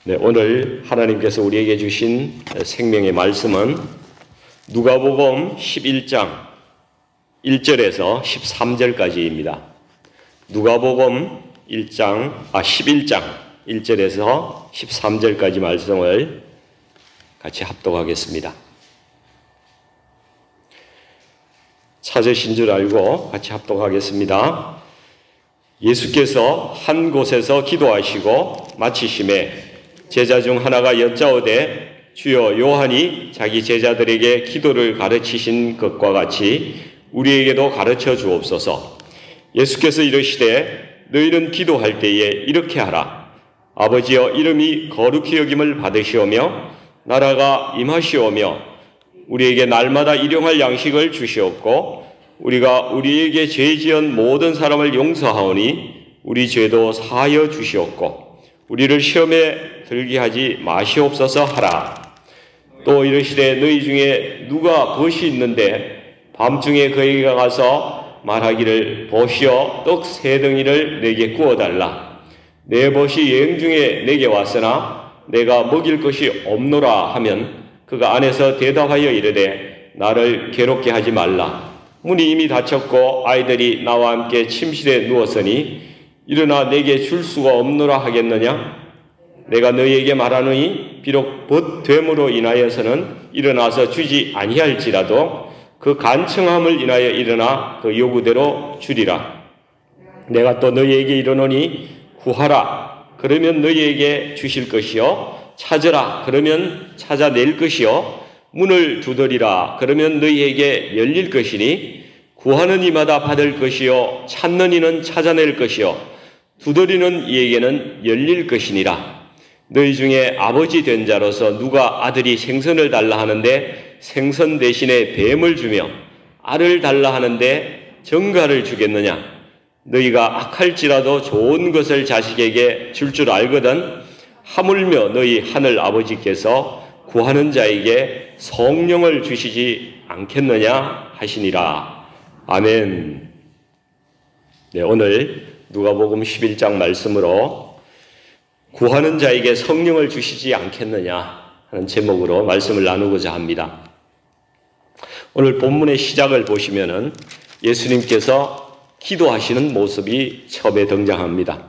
네, 오늘 하나님께서 우리에게 주신 생명의 말씀은 누가복음 11장 1절에서 13절까지입니다. 누가복음 11장 1절에서 13절까지 말씀을 같이 합독하겠습니다. 찾으신 줄 알고 같이 합독하겠습니다. 예수께서 한 곳에서 기도하시고 마치심에 제자 중 하나가 여짜오되 주여, 요한이 자기 제자들에게 기도를 가르치신 것과 같이 우리에게도 가르쳐 주옵소서. 예수께서 이르시되 너희는 기도할 때에 이렇게 하라. 아버지여, 이름이 거룩히 여김을 받으시오며 나라가 임하시오며 우리에게 날마다 일용할 양식을 주시옵고 우리가 우리에게 죄 지은 모든 사람을 용서하오니 우리 죄도 사하여 주시옵고 우리를 시험에 들게 하지 마시옵소서 하라. 또 이르시되 너희 중에 누가 벗이 있는데 밤중에 그에게 가서 말하기를 보시어 떡 세 덩이를 내게 구워달라. 내 벗이 여행 중에 내게 왔으나 내가 먹일 것이 없노라 하면 그가 안에서 대답하여 이르되 나를 괴롭게 하지 말라. 문이 이미 닫혔고 아이들이 나와 함께 침실에 누웠으니 일어나 내게 줄 수가 없노라 하겠느냐? 내가 너희에게 말하노니 비록 벗됨으로 인하여서는 일어나서 주지 아니할지라도 그 간청함을 인하여 일어나 그 요구대로 주리라. 내가 또 너희에게 이르노니 구하라. 그러면 너희에게 주실 것이요. 찾으라. 그러면 찾아낼 것이요. 문을 두드리라. 그러면 너희에게 열릴 것이니 구하는 이마다 받을 것이요. 찾는 이는 찾아낼 것이요. 두드리는 이에게는 열릴 것이니라. 너희 중에 아버지 된 자로서 누가 아들이 생선을 달라 하는데 생선 대신에 뱀을 주며 알을 달라 하는데 정갈을 주겠느냐? 너희가 악할지라도 좋은 것을 자식에게 줄 알거든 하물며 너희 하늘 아버지께서 구하는 자에게 성령을 주시지 않겠느냐 하시니라. 아멘. 네, 오늘 누가복음 11장 말씀으로 구하는 자에게 성령을 주시지 않겠느냐 하는 제목으로 말씀을 나누고자 합니다. 오늘 본문의 시작을 보시면은 예수님께서 기도하시는 모습이 처음에 등장합니다.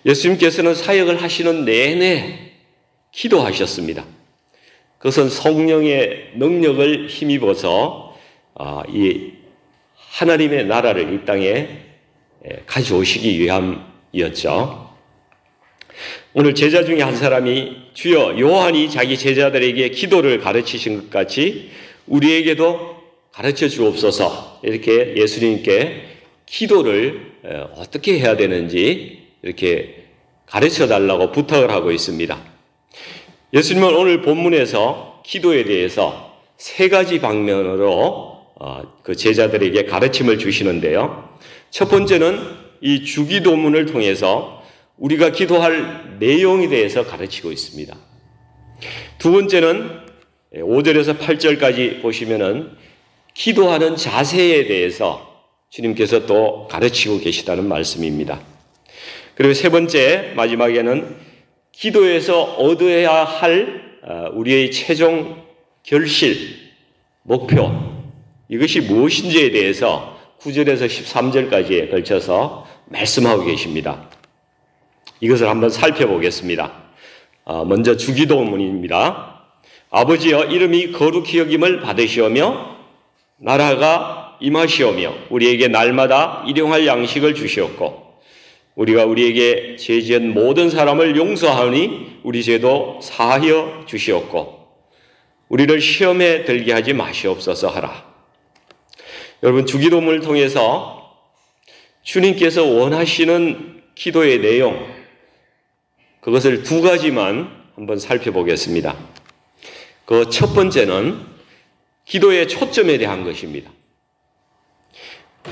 예수님께서는 사역을 하시는 내내 기도하셨습니다. 그것은 성령의 능력을 힘입어서 이 하나님의 나라를 이 땅에 가져오시기 위함이었죠. 오늘 제자 중에 한 사람이 주여, 요한이 자기 제자들에게 기도를 가르치신 것 같이 우리에게도 가르쳐 주옵소서. 이렇게 예수님께 기도를 어떻게 해야 되는지 이렇게 가르쳐 달라고 부탁을 하고 있습니다. 예수님은 오늘 본문에서 기도에 대해서 세 가지 방면으로 그 제자들에게 가르침을 주시는데요. 첫 번째는 이 주기도문을 통해서 우리가 기도할 내용에 대해서 가르치고 있습니다. 두 번째는 5절에서 8절까지 보시면은 기도하는 자세에 대해서 주님께서 또 가르치고 계시다는 말씀입니다. 그리고 세 번째, 마지막에는 기도에서 얻어야 할 우리의 최종 결실, 목표, 이것이 무엇인지에 대해서 9절에서 13절까지에 걸쳐서 말씀하고 계십니다. 이것을 한번 살펴보겠습니다. 먼저 주기도문입니다. 아버지여, 이름이 거룩히 여김을 받으시오며 나라가 임하시오며 우리에게 날마다 일용할 양식을 주시옵고 우리가 우리에게 죄 지은 모든 사람을 용서하니 우리 죄도 사하여 주시옵고 우리를 시험에 들게 하지 마시옵소서 하라. 여러분, 주기도문을 통해서 주님께서 원하시는 기도의 내용, 그것을 두 가지만 한번 살펴보겠습니다. 그 첫 번째는 기도의 초점에 대한 것입니다.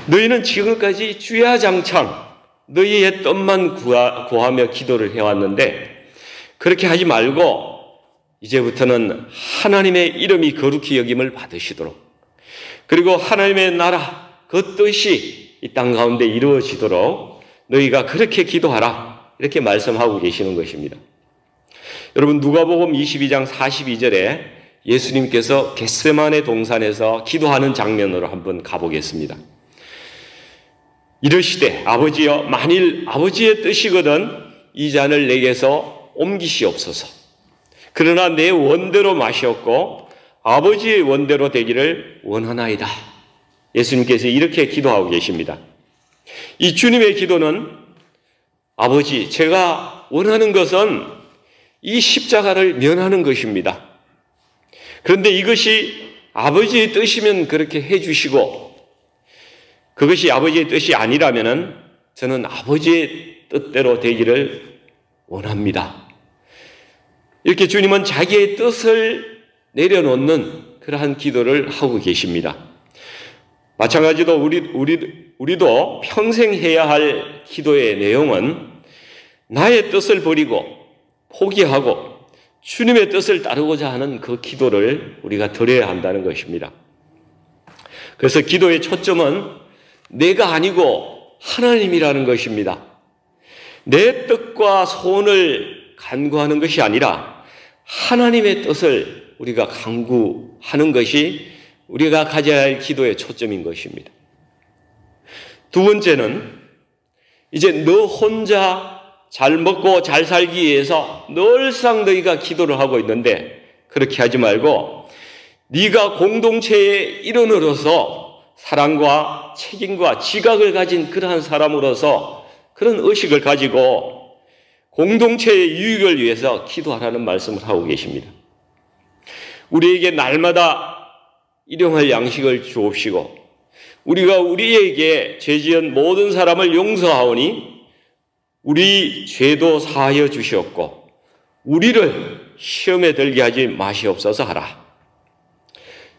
너희는 지금까지 주야장창 너희의 뜻만 구하며 기도를 해왔는데 그렇게 하지 말고 이제부터는 하나님의 이름이 거룩히 여김을 받으시도록, 그리고 하나님의 나라 그 뜻이 이 땅 가운데 이루어지도록 너희가 그렇게 기도하라, 이렇게 말씀하고 계시는 것입니다. 여러분 누가복음 22장 42절에 예수님께서 겟세마네 동산에서 기도하는 장면으로 한번 가보겠습니다. 이르시되 아버지여 만일 아버지의 뜻이거든 이 잔을 내게서 옮기시옵소서. 그러나 내 원대로 마시옵고 아버지의 원대로 되기를 원하나이다. 예수님께서 이렇게 기도하고 계십니다. 이 주님의 기도는 아버지 제가 원하는 것은 이 십자가를 면하는 것입니다. 그런데 이것이 아버지의 뜻이면 그렇게 해주시고 그것이 아버지의 뜻이 아니라면 저는 아버지의 뜻대로 되기를 원합니다. 이렇게 주님은 자기의 뜻을 내려놓는 그러한 기도를 하고 계십니다. 마찬가지로 우리도 평생 해야 할 기도의 내용은 나의 뜻을 버리고 포기하고 주님의 뜻을 따르고자 하는 그 기도를 우리가 드려야 한다는 것입니다. 그래서 기도의 초점은 내가 아니고 하나님이라는 것입니다. 내 뜻과 소원을 간구하는 것이 아니라 하나님의 뜻을 우리가 간구하는 것이 우리가 가져야 할 기도의 초점인 것입니다. 두 번째는 이제 너 혼자 잘 먹고 잘 살기 위해서 늘상 너희가 기도를 하고 있는데 그렇게 하지 말고 네가 공동체의 일원으로서 사랑과 책임과 지각을 가진 그러한 사람으로서 그런 의식을 가지고 공동체의 유익을 위해서 기도하라는 말씀을 하고 계십니다. 우리에게 날마다 일용할 양식을 주옵시고 우리가 우리에게 죄지은 모든 사람을 용서하오니 우리 죄도 사하여 주시옵고 우리를 시험에 들게 하지 마시옵소서 하라.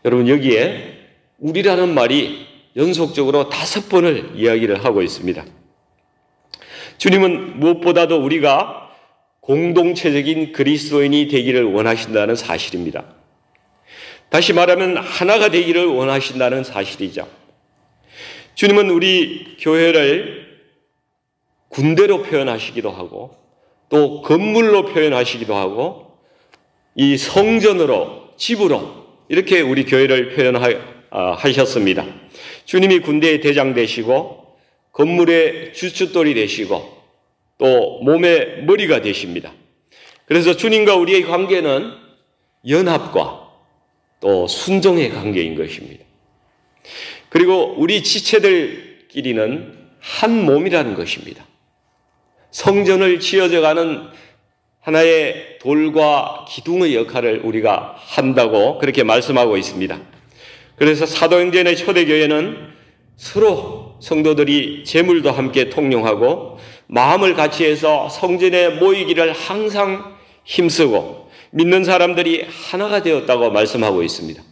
여러분 여기에 우리라는 말이 연속적으로 5번을 이야기를 하고 있습니다. 주님은 무엇보다도 우리가 공동체적인 그리스도인이 되기를 원하신다는 사실입니다. 다시 말하면 하나가 되기를 원하신다는 사실이죠. 주님은 우리 교회를 군대로 표현하시기도 하고 또 건물로 표현하시기도 하고 이 성전으로 집으로 이렇게 우리 교회를 표현하셨습니다. 주님이 군대의 대장 되시고 건물의 주춧돌이 되시고 또 몸의 머리가 되십니다. 그래서 주님과 우리의 관계는 연합과 또 순종의 관계인 것입니다. 그리고 우리 지체들끼리는 한 몸이라는 것입니다. 성전을 지어져가는 하나의 돌과 기둥의 역할을 우리가 한다고 그렇게 말씀하고 있습니다. 그래서 사도행전의 초대교회는 서로 성도들이 재물도 함께 통용하고 마음을 같이 해서 성전에 모이기를 항상 힘쓰고 믿는 사람들이 하나가 되었다고 말씀하고 있습니다.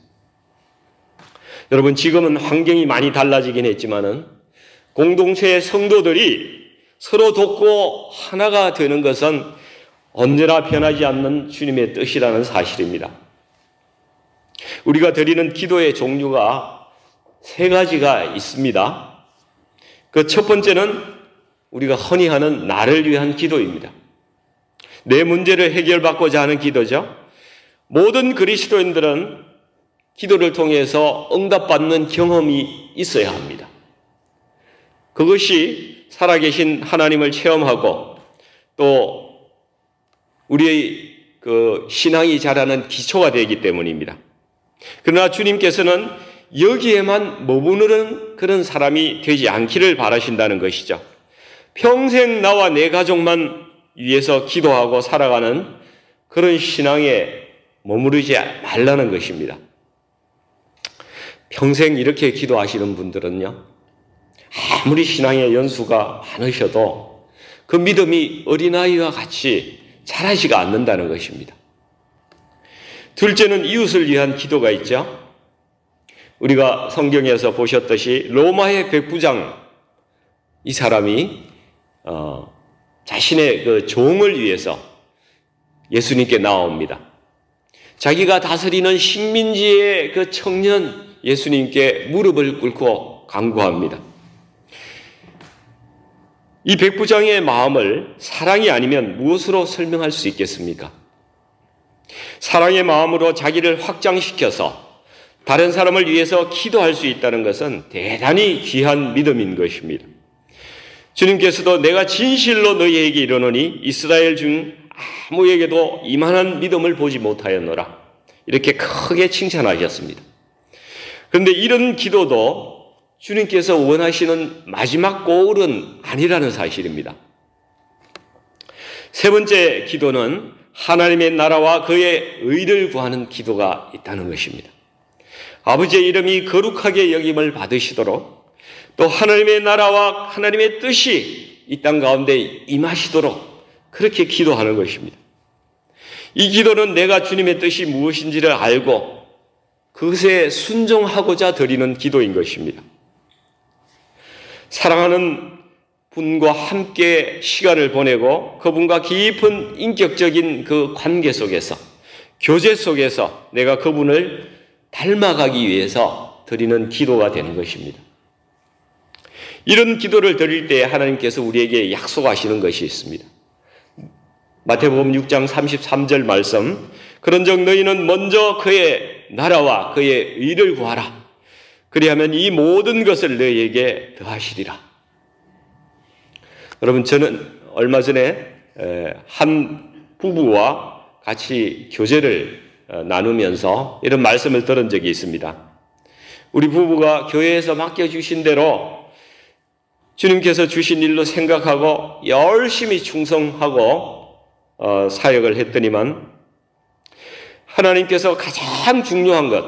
여러분 지금은 환경이 많이 달라지긴 했지만은 공동체의 성도들이 서로 돕고 하나가 되는 것은 언제나 변하지 않는 주님의 뜻이라는 사실입니다. 우리가 드리는 기도의 종류가 3가지가 있습니다. 그 첫 번째는 우리가 흔히 하는 나를 위한 기도입니다. 내 문제를 해결받고자 하는 기도죠. 모든 그리스도인들은 기도를 통해서 응답받는 경험이 있어야 합니다. 그것이 살아계신 하나님을 체험하고 또 우리의 그 신앙이 자라는 기초가 되기 때문입니다. 그러나 주님께서는 여기에만 머무르는 그런 사람이 되지 않기를 바라신다는 것이죠. 평생 나와 내 가족만 위해서 기도하고 살아가는 그런 신앙에 머무르지 말라는 것입니다. 평생 이렇게 기도하시는 분들은요, 아무리 신앙의 연수가 많으셔도 그 믿음이 어린아이와 같이 자라지가 않는다는 것입니다. 둘째는 이웃을 위한 기도가 있죠. 우리가 성경에서 보셨듯이 로마의 백부장 이 사람이 자신의 그 종을 위해서 예수님께 나옵니다. 자기가 다스리는 식민지의 그 청년 예수님께 무릎을 꿇고 간구합니다. 이 백부장의 마음을 사랑이 아니면 무엇으로 설명할 수 있겠습니까? 사랑의 마음으로 자기를 확장시켜서 다른 사람을 위해서 기도할 수 있다는 것은 대단히 귀한 믿음인 것입니다. 주님께서도 내가 진실로 너희에게 이르노니 이스라엘 중 아무에게도 이만한 믿음을 보지 못하였노라. 이렇게 크게 칭찬하셨습니다. 그런데 이런 기도도 주님께서 원하시는 마지막 고울은 아니라는 사실입니다. 세 번째 기도는 하나님의 나라와 그의 의를 구하는 기도가 있다는 것입니다. 아버지의 이름이 거룩하게 여김을 받으시도록 또 하나님의 나라와 하나님의 뜻이 이 땅 가운데 임하시도록 그렇게 기도하는 것입니다. 이 기도는 내가 주님의 뜻이 무엇인지를 알고 그것에 순종하고자 드리는 기도인 것입니다. 사랑하는 분과 함께 시간을 보내고 그분과 깊은 인격적인 그 관계 속에서 교제 속에서 내가 그분을 닮아가기 위해서 드리는 기도가 되는 것입니다. 이런 기도를 드릴 때 하나님께서 우리에게 약속하시는 것이 있습니다. 마태복음 6장 33절 말씀, 그런즉 너희는 먼저 그의 나라와 그의 의를 구하라. 그리하면 이 모든 것을 너희에게 더하시리라. 여러분, 저는 얼마 전에 한 부부와 같이 교제를 나누면서 이런 말씀을 들은 적이 있습니다. 우리 부부가 교회에서 맡겨주신 대로 주님께서 주신 일로 생각하고 열심히 충성하고 사역을 했더니만 하나님께서 가장 중요한 것,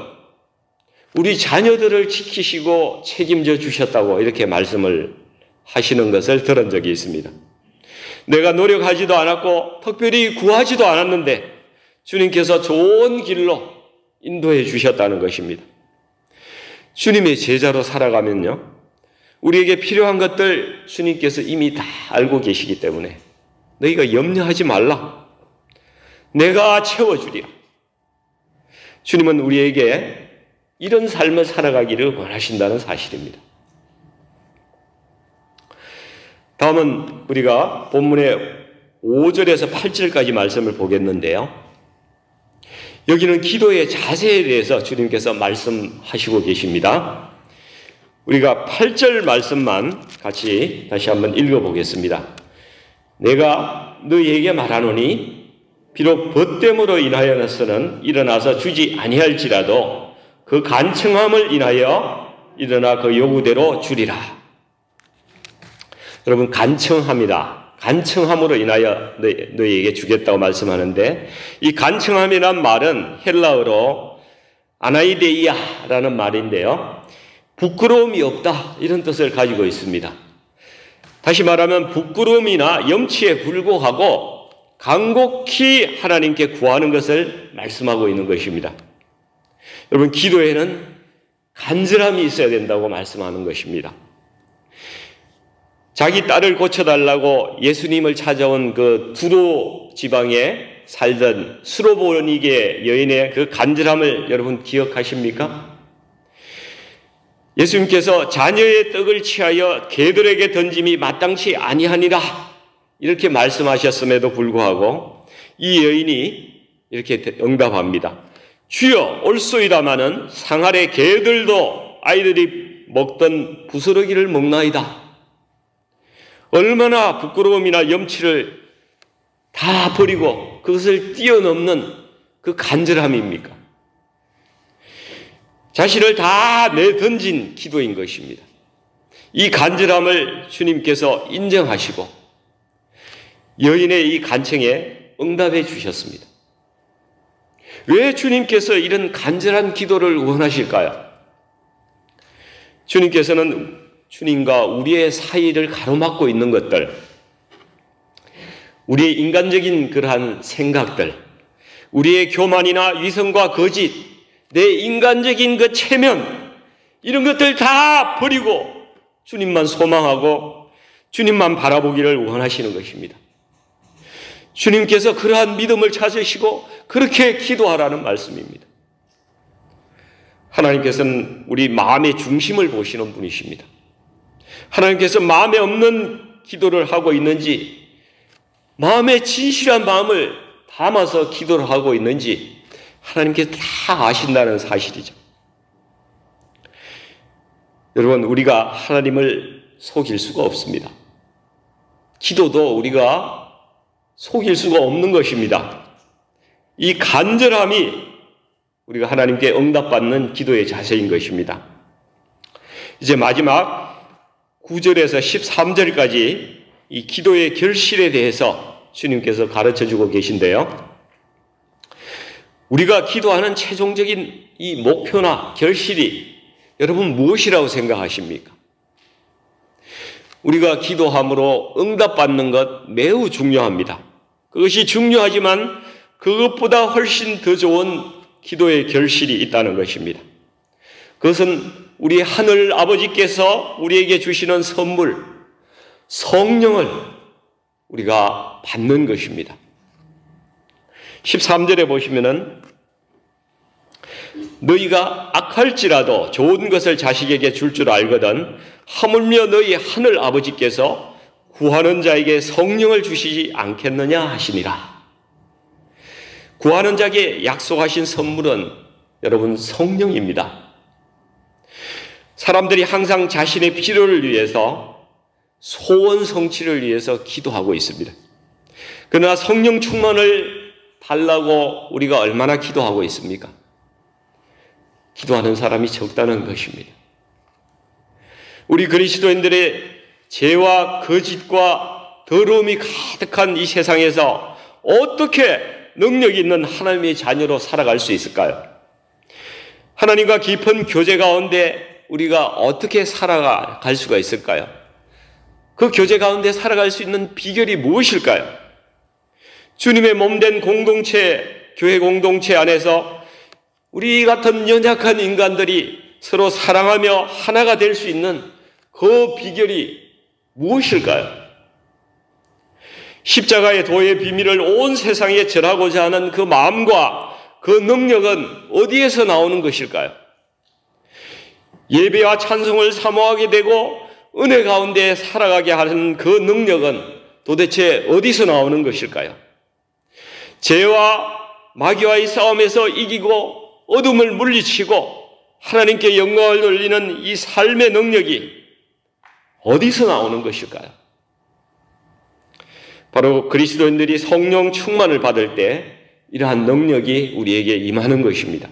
우리 자녀들을 지키시고 책임져 주셨다고 이렇게 말씀을 하시는 것을 들은 적이 있습니다. 내가 노력하지도 않았고 특별히 구하지도 않았는데 주님께서 좋은 길로 인도해 주셨다는 것입니다. 주님의 제자로 살아가면요, 우리에게 필요한 것들 주님께서 이미 다 알고 계시기 때문에 너희가 염려하지 말라. 내가 채워주리라. 주님은 우리에게 이런 삶을 살아가기를 원하신다는 사실입니다. 다음은 우리가 본문의 5절에서 8절까지 말씀을 보겠는데요. 여기는 기도의 자세에 대해서 주님께서 말씀하시고 계십니다. 우리가 8절 말씀만 같이 다시 한번 읽어보겠습니다. 내가 너희에게 말하노니 비록 벗됨으로 인하여서는 일어나서 주지 아니할지라도 그 간청함을 인하여 일어나 그 요구대로 주리라. 여러분, 간청함이다. 간청함으로 인하여 너희에게 주겠다고 말씀하는데, 이 간청함이란 말은 헬라어로 아나이데이아라는 말인데요, 부끄러움이 없다, 이런 뜻을 가지고 있습니다. 다시 말하면 부끄러움이나 염치에 불구하고 간곡히 하나님께 구하는 것을 말씀하고 있는 것입니다. 여러분, 기도에는 간절함이 있어야 된다고 말씀하는 것입니다. 자기 딸을 고쳐달라고 예수님을 찾아온 그 두로 지방에 살던 수로보니게 여인의 그 간절함을 여러분 기억하십니까? 예수님께서 자녀의 떡을 취하여 개들에게 던짐이 마땅치 아니하니라 이렇게 말씀하셨음에도 불구하고 이 여인이 이렇게 응답합니다. 주여, 옳소이다마는 상하래 개들도 아이들이 먹던 부스러기를 먹나이다. 얼마나 부끄러움이나 염치를 다 버리고 그것을 뛰어넘는 그 간절함입니까? 자신을 다 내던진 기도인 것입니다. 이 간절함을 주님께서 인정하시고 여인의 이 간청에 응답해 주셨습니다. 왜 주님께서 이런 간절한 기도를 원하실까요? 주님께서는 주님과 우리의 사이를 가로막고 있는 것들, 우리의 인간적인 그러한 생각들, 우리의 교만이나 위선과 거짓, 내 인간적인 그 체면, 이런 것들 다 버리고 주님만 소망하고 주님만 바라보기를 원하시는 것입니다. 주님께서 그러한 믿음을 찾으시고 그렇게 기도하라는 말씀입니다. 하나님께서는 우리 마음의 중심을 보시는 분이십니다. 하나님께서 마음에 없는 기도를 하고 있는지, 마음에 진실한 마음을 담아서 기도를 하고 있는지 하나님께서 다 아신다는 사실이죠. 여러분, 우리가 하나님을 속일 수가 없습니다. 기도도 우리가 속일 수가 없는 것입니다. 이 간절함이 우리가 하나님께 응답받는 기도의 자세인 것입니다. 이제 마지막 9절에서 13절까지 이 기도의 결실에 대해서 주님께서 가르쳐주고 계신데요. 우리가 기도하는 최종적인 이 목표나 결실이 여러분 무엇이라고 생각하십니까? 우리가 기도함으로 응답받는 것 매우 중요합니다. 그것이 중요하지만 그것보다 훨씬 더 좋은 기도의 결실이 있다는 것입니다. 그것은 우리 하늘 아버지께서 우리에게 주시는 선물, 성령을 우리가 받는 것입니다. 13절에 보시면은 너희가 악할지라도 좋은 것을 자식에게 줄 줄 알거든 하물며 너희 하늘 아버지께서 구하는 자에게 성령을 주시지 않겠느냐 하시니라. 구하는 자에게 약속하신 선물은 여러분 성령입니다. 사람들이 항상 자신의 필요를 위해서 소원 성취를 위해서 기도하고 있습니다. 그러나 성령 충만을 달라고 우리가 얼마나 기도하고 있습니까? 기도하는 사람이 적다는 것입니다. 우리 그리스도인들의 죄와 거짓과 더러움이 가득한 이 세상에서 어떻게 능력 있는 하나님의 자녀로 살아갈 수 있을까요? 하나님과 깊은 교제 가운데 우리가 어떻게 살아갈 수가 있을까요? 그 교제 가운데 살아갈 수 있는 비결이 무엇일까요? 주님의 몸된 공동체, 교회 공동체 안에서 우리 같은 연약한 인간들이 서로 사랑하며 하나가 될 수 있는 그 비결이 무엇일까요? 십자가의 도의 비밀을 온 세상에 전하고자 하는 그 마음과 그 능력은 어디에서 나오는 것일까요? 예배와 찬송을 사모하게 되고 은혜 가운데 살아가게 하는 그 능력은 도대체 어디서 나오는 것일까요? 죄와 마귀와의 싸움에서 이기고 어둠을 물리치고 하나님께 영광을 돌리는 이 삶의 능력이 어디서 나오는 것일까요? 바로 그리스도인들이 성령 충만을 받을 때 이러한 능력이 우리에게 임하는 것입니다.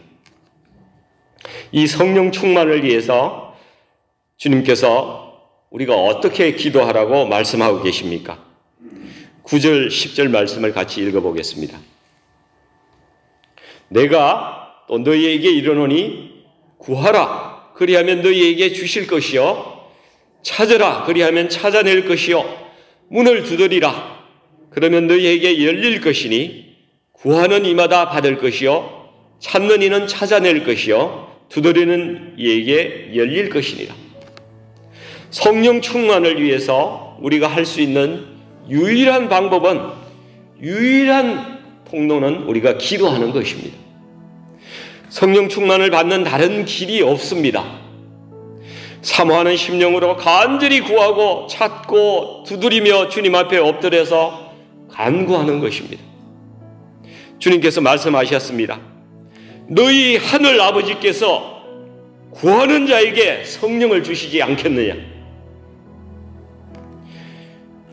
이 성령 충만을 위해서 주님께서 우리가 어떻게 기도하라고 말씀하고 계십니까? 9절, 10절 말씀을 같이 읽어보겠습니다. 내가 또 너희에게 이르노니 구하라 그리하면 너희에게 주실 것이요 찾으라 그리하면 찾아낼 것이요 문을 두드리라 그러면 너희에게 열릴 것이니 구하는 이마다 받을 것이요 찾는 이는 찾아낼 것이요 두드리는 이에게 열릴 것이니라. 성령 충만을 위해서 우리가 할 수 있는 유일한 방법은, 유일한 통로는 우리가 기도하는 것입니다. 성령 충만을 받는 다른 길이 없습니다. 사모하는 심령으로 간절히 구하고 찾고 두드리며 주님 앞에 엎드려서 간구하는 것입니다. 주님께서 말씀하셨습니다. 너희 하늘 아버지께서 구하는 자에게 성령을 주시지 않겠느냐.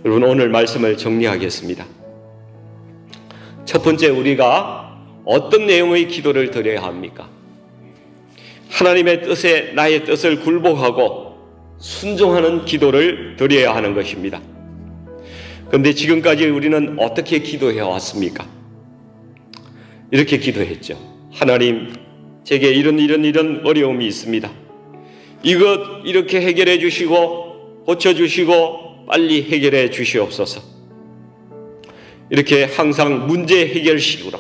여러분, 오늘 말씀을 정리하겠습니다. 첫 번째, 우리가 어떤 내용의 기도를 드려야 합니까? 하나님의 뜻에 나의 뜻을 굴복하고 순종하는 기도를 드려야 하는 것입니다. 그런데 지금까지 우리는 어떻게 기도해 왔습니까? 이렇게 기도했죠. 하나님, 제게 이런 어려움이 있습니다. 이것 이렇게 해결해 주시고 고쳐주시고 빨리 해결해 주시옵소서. 이렇게 항상 문제 해결식으로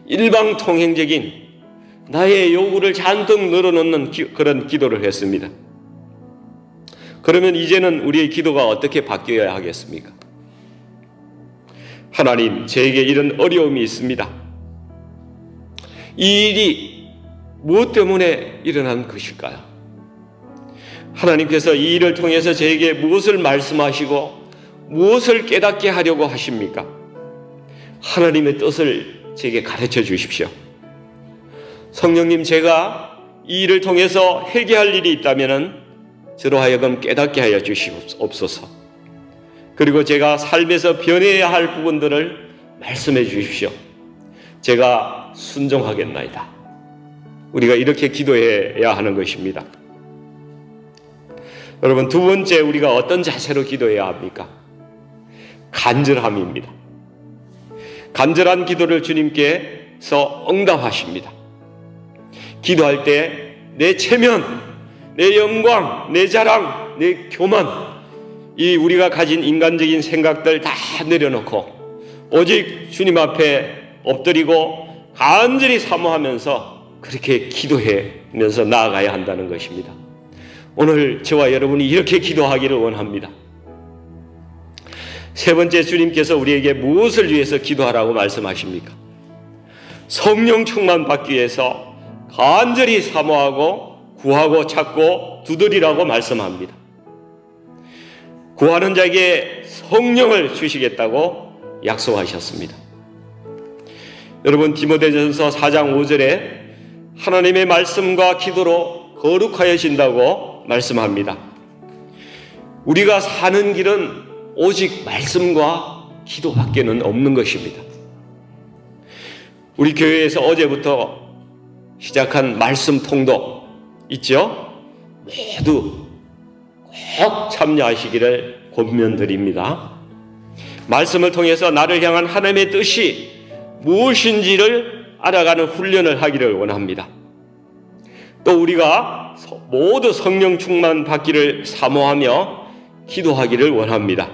일방통행적인 나의 요구를 잔뜩 늘어놓는 그런 기도를 했습니다. 그러면 이제는 우리의 기도가 어떻게 바뀌어야 하겠습니까? 하나님, 저에게 이런 어려움이 있습니다. 이 일이 무엇 때문에 일어난 것일까요? 하나님께서 이 일을 통해서 저에게 무엇을 말씀하시고 무엇을 깨닫게 하려고 하십니까? 하나님의 뜻을 제게 가르쳐 주십시오. 성령님, 제가 이 일을 통해서 회개할 일이 있다면 저로 하여금 깨닫게 하여 주시옵소서. 그리고 제가 삶에서 변해야 할 부분들을 말씀해 주십시오. 제가 순종하겠나이다. 우리가 이렇게 기도해야 하는 것입니다. 여러분, 두 번째, 우리가 어떤 자세로 기도해야 합니까? 간절함입니다. 간절한 기도를 주님께서 응답하십니다. 기도할 때 내 체면, 내 영광, 내 자랑, 내 교만, 이 우리가 가진 인간적인 생각들 다 내려놓고 오직 주님 앞에 엎드리고 간절히 사모하면서 그렇게 기도하면서 나아가야 한다는 것입니다. 오늘 저와 여러분이 이렇게 기도하기를 원합니다. 세 번째, 주님께서 우리에게 무엇을 위해서 기도하라고 말씀하십니까? 성령 충만 받기 위해서 간절히 사모하고 구하고 찾고 두드리라고 말씀합니다. 구하는 자에게 성령을 주시겠다고 약속하셨습니다. 여러분, 디모데전서 4장 5절에 하나님의 말씀과 기도로 거룩하여진다고 말씀합니다. 우리가 사는 길은 오직 말씀과 기도밖에는 없는 것입니다. 우리 교회에서 어제부터 시작한 말씀 통독 있죠? 모두 꼭 참여하시기를 권면드립니다. 말씀을 통해서 나를 향한 하나님의 뜻이 무엇인지를 알아가는 훈련을 하기를 원합니다. 또 우리가 모두 성령 충만 받기를 사모하며 기도하기를 원합니다.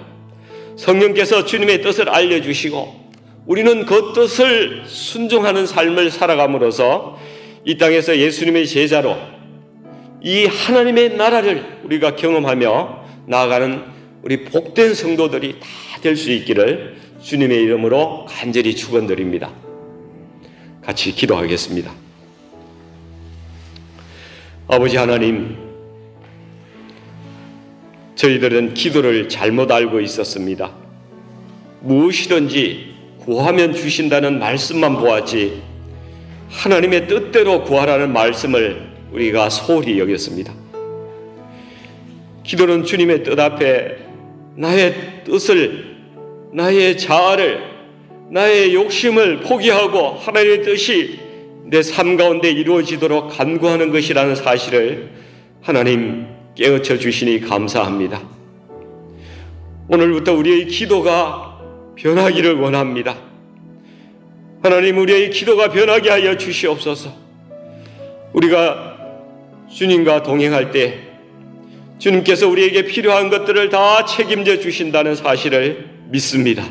성령께서 주님의 뜻을 알려주시고 우리는 그 뜻을 순종하는 삶을 살아감으로써 이 땅에서 예수님의 제자로 이 하나님의 나라를 우리가 경험하며 나아가는 우리 복된 성도들이 다 될 수 있기를 주님의 이름으로 간절히 축원드립니다. 같이 기도하겠습니다. 아버지 하나님, 저희들은 기도를 잘못 알고 있었습니다. 무엇이든지 구하면 주신다는 말씀만 보았지 하나님의 뜻대로 구하라는 말씀을 우리가 소홀히 여겼습니다. 기도는 주님의 뜻 앞에 나의 뜻을, 나의 자아를, 나의 욕심을 포기하고 하나님의 뜻이 내 삶 가운데 이루어지도록 간구하는 것이라는 사실을 하나님 깨우쳐 주시니 감사합니다. 오늘부터 우리의 기도가 변하기를 원합니다. 하나님, 우리의 기도가 변하게 하여 주시옵소서. 우리가 주님과 동행할 때 주님께서 우리에게 필요한 것들을 다 책임져 주신다는 사실을 믿습니다.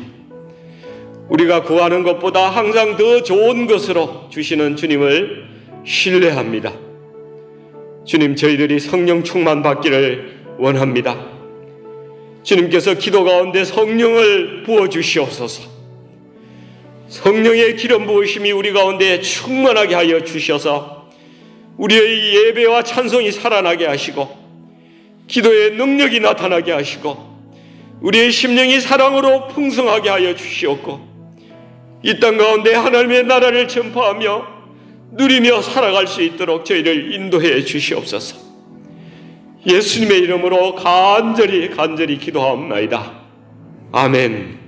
우리가 구하는 것보다 항상 더 좋은 것으로 주시는 주님을 신뢰합니다. 주님, 저희들이 성령 충만 받기를 원합니다. 주님께서 기도 가운데 성령을 부어주시옵소서. 성령의 기름 부으심이 우리 가운데 충만하게 하여 주셔서 우리의 예배와 찬송이 살아나게 하시고 기도의 능력이 나타나게 하시고 우리의 심령이 사랑으로 풍성하게 하여 주시옵고 이 땅 가운데 하나님의 나라를 전파하며 누리며 살아갈 수 있도록 저희를 인도해 주시옵소서. 예수님의 이름으로 간절히 기도하옵나이다. 아멘.